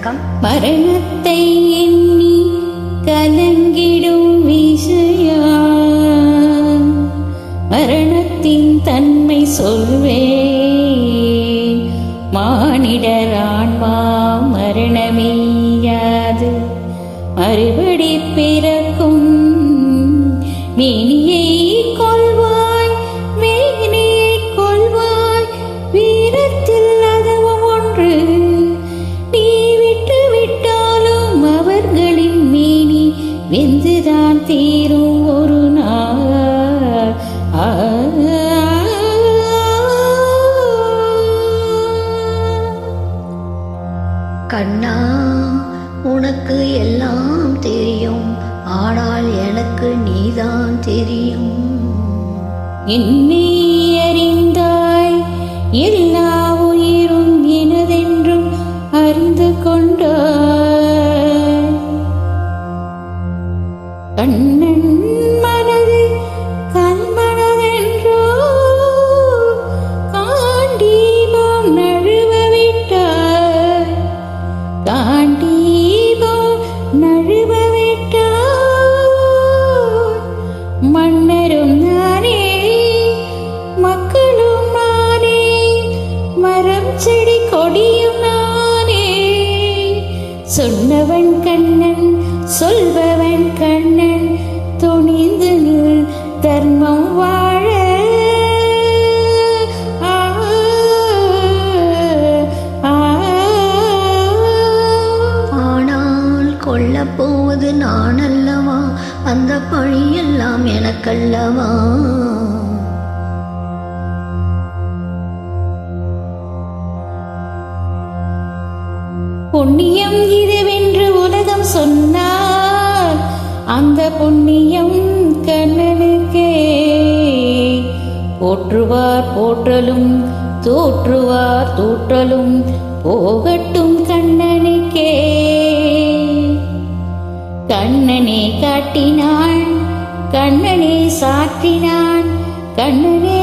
வணக்கம். மரணத்தை எண்ணி கலங்கிடும் விஷயா, மரணத்தின் தன்மை சொல்வேன். மானிடர் ஆன்மா மரணமேயாது மறுபடி பிறக்கும். மேனியை கொள்வாய், மேனியை கொள்வாய், வீரத்தில் அதுவும் ஒன்று. நீ விட்டு விட்டாலும் அவர்களின் மேனி வெந்துதான் தீரும் ஒரு நாள். கண்ணா, உனக்கு எல்லாம் தெரியும், ஆனால் எனக்கு நீதான் தெரியும். என்னை அறிந்தாய், எல்லா உயிரும் எனதென்றும் அறிந்து கொண்டாய். கண்ணன் மனது கண்மனதென்றோ காண்டீபம் நழுவ விட்டாய், காண்டீபம் நழுவ விட்டாய். மன்னரும் நானே, மக்களும் நானே, மரம் செடி கொடியும் நானே. சொன்னவன் கண்ணன், சொல்பவன் கண்ணன், துணிந்து நில் தர்மம் வாழ. ஆனால் கொல்லப் போவது நான் அல்லவா, அந்த பழியெல்லாம் எனக்கல்லவா. புண்ணியம் இதுவென்று உலகம் சொன்னால் அந்த புண்ணியம் கண்ணனுக்கே. போற்றுவார் போற்றலும், தோற்றுவார் தூற்றலும் போகட்டும் கண்ணனுக்கே. கண்ணனே காட்டினான், கண்ணனே சாற்றினான், கண்ணனே